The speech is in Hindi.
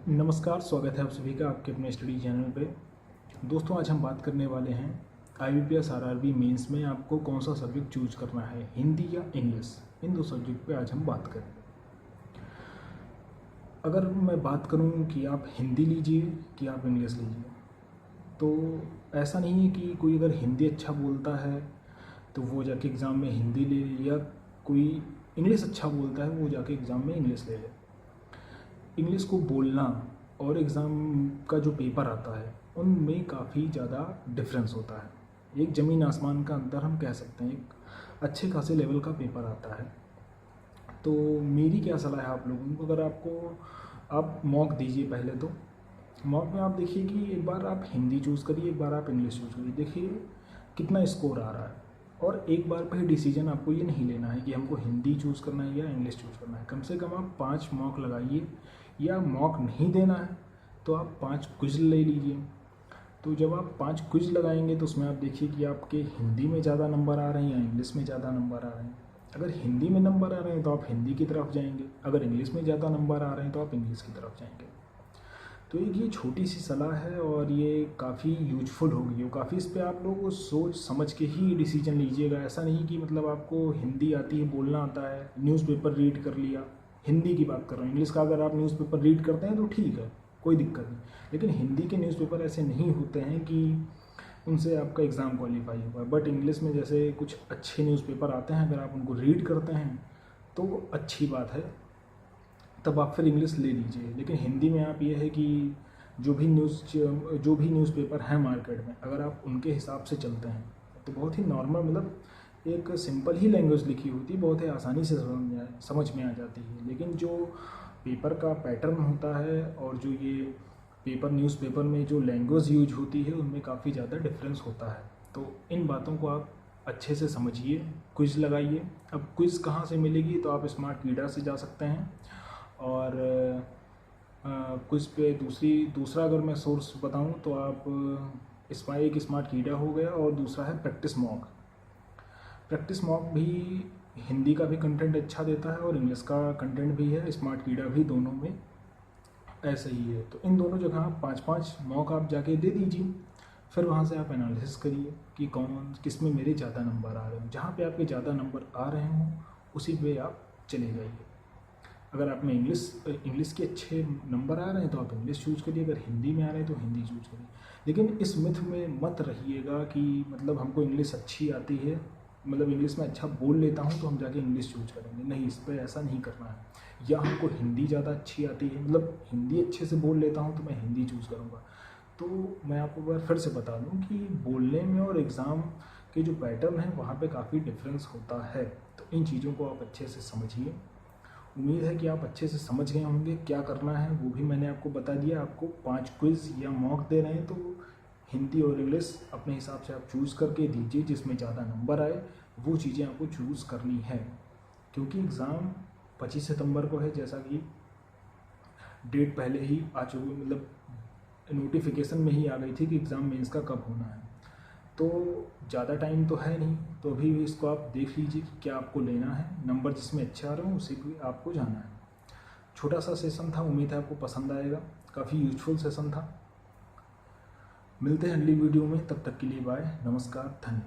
नमस्कार, स्वागत है आप सभी का आपके अपने स्टडी चैनल पे। दोस्तों, आज हम बात करने वाले हैं IBPS RRB मेंस में आपको कौन सा सब्जेक्ट चूज करना है, हिंदी या इंग्लिश। इन दो सब्जेक्ट पे आज हम बात करें। अगर मैं बात करूं कि आप हिंदी लीजिए कि आप इंग्लिश लीजिए, तो ऐसा नहीं है कि कोई अगर हिंदी अच्छा बोलता है तो वो जाके एग्ज़ाम में हिंदी ले, या कोई इंग्लिश अच्छा बोलता है वो जाके एग्ज़ाम में इंग्लिश ले ले। इंग्लिश को बोलना और एग्ज़ाम का जो पेपर आता है उनमें काफ़ी ज़्यादा डिफरेंस होता है। एक ज़मीन आसमान का अंतर हम कह सकते हैं। एक अच्छे खासे लेवल का पेपर आता है। तो मेरी क्या सलाह है आप लोगों को, अगर आप मॉक दीजिए। पहले तो मॉक में आप देखिए कि एक बार आप हिंदी चूज़ करिए, एक बार आप इंग्लिश चूज़ करिए, देखिए कितना स्कोर आ रहा है। और एक बार पर डिसीजन आपको ये नहीं लेना है कि हमको हिंदी चूज़ करना है या इंग्लिश चूज़ करना है। कम से कम आप 5 मॉक लगाइए, या मॉक नहीं देना है तो आप 5 क्विज ले लीजिए। तो जब आप 5 क्विज लगाएंगे तो उसमें आप देखिए कि आपके हिंदी में ज़्यादा नंबर आ रहे हैं या इंग्लिश में ज़्यादा नंबर आ रहे हैं। अगर हिंदी में नंबर आ रहे हैं तो आप हिंदी की तरफ जाएंगे, अगर इंग्लिश में ज़्यादा नंबर आ रहे हैं तो आप इंग्लिश की तरफ जाएंगे। तो एक ये छोटी सी सलाह है और ये काफ़ी यूजफुल होगी और काफ़ी इस पर आप लोग सोच समझ के ही डिसीजन लीजिएगा। ऐसा नहीं कि मतलब आपको हिंदी आती है, बोलना आता है, न्यूज़पेपर रीड कर लिया, हिंदी की बात कर रहा हूँ। इंग्लिश का अगर आप न्यूज़पेपर रीड करते हैं तो ठीक है, कोई दिक्कत नहीं। लेकिन हिंदी के न्यूज़पेपर ऐसे नहीं होते हैं कि उनसे आपका एग्ज़ाम क्वालिफाई हुआ है। बट इंग्लिश में जैसे कुछ अच्छे न्यूज़पेपर आते हैं, अगर आप उनको रीड करते हैं तो अच्छी बात है, तब आप फिर इंग्लिश ले लीजिए। लेकिन हिंदी में आप ये है कि जो भी न्यूज़पेपर हैं मार्केट में, अगर आप उनके हिसाब से चलते हैं तो बहुत ही नॉर्मल, मतलब एक सिंपल ही लैंग्वेज लिखी होती है, बहुत ही आसानी से समझ में आ जाती है। लेकिन जो पेपर का पैटर्न होता है और जो ये न्यूज़पेपर में जो लैंग्वेज यूज होती है उनमें काफ़ी ज़्यादा डिफरेंस होता है। तो इन बातों को आप अच्छे से समझिए, क्विज़ लगाइए। अब क्विज़ कहाँ से मिलेगी, तो आप स्मार्ट कीड़ा से जा सकते हैं। और क्विज़ पे दूसरा अगर मैं सोर्स बताऊं तो आप एक स्मार्ट कीड़ा हो गया और दूसरा है प्रैक्टिस मॉक। प्रैक्टिस मॉक भी हिंदी का भी कंटेंट अच्छा देता है और इंग्लिश का कंटेंट भी है। स्मार्ट कीड़ा भी दोनों में ऐसा ही है। तो इन दोनों जगह 5-5 मॉक आप जाके दे दीजिए, फिर वहाँ से आप एनालिसिस करिए कि किस में मेरे ज़्यादा नंबर आ रहे हैं। जहाँ पे आपके ज़्यादा नंबर आ रहे हों उसी पे आप चले जाइए। अगर आप में इंग्लिश के अच्छे नंबर आ रहे हैं तो आप इंग्लिश चूज़ करिए, अगर हिंदी में आ रहे हैं तो हिंदी चूज़ करिए। लेकिन इस मिथ में मत रहिएगा कि मतलब हमको इंग्लिश अच्छी आती है, मतलब इंग्लिश में अच्छा बोल लेता हूँ तो हम जाके इंग्लिश चूज़ करेंगे। नहीं, इस पर ऐसा नहीं करना है। या हमको हिंदी ज़्यादा अच्छी आती है, मतलब हिंदी अच्छे से बोल लेता हूँ तो मैं हिंदी चूज़ करूँगा। तो मैं आपको एक बार फिर से बता दूँ कि बोलने में और एग्ज़ाम के जो पैटर्न है वहाँ पे काफ़ी डिफरेंस होता है। तो इन चीज़ों को आप अच्छे से समझिए। उम्मीद है कि आप अच्छे से समझ गए होंगे क्या करना है, वो भी मैंने आपको बता दिया। आपको 5 क्विज़ या मॉक दे रहे हैं तो हिंदी और इंग्लिश अपने हिसाब से आप चूज़ करके दीजिए, जिसमें ज़्यादा नंबर आए वो चीज़ें आपको चूज़ करनी है। क्योंकि एग्ज़ाम 25 सितंबर को है, जैसा कि डेट पहले ही आ चुकी, मतलब नोटिफिकेशन में ही आ गई थी कि एग्ज़ाम मेंस का कब होना है। तो ज़्यादा टाइम तो है नहीं, तो अभी इसको आप देख लीजिए कि क्या आपको लेना है। नंबर जिसमें अच्छे आ रहे हो उसी पे आपको जाना है। छोटा सा सेशन था, उम्मीद है आपको पसंद आएगा। काफ़ी यूजफुल सेशन था। मिलते हैं अगली वीडियो में, तब तक के लिए बाय, नमस्कार, धन्यवाद।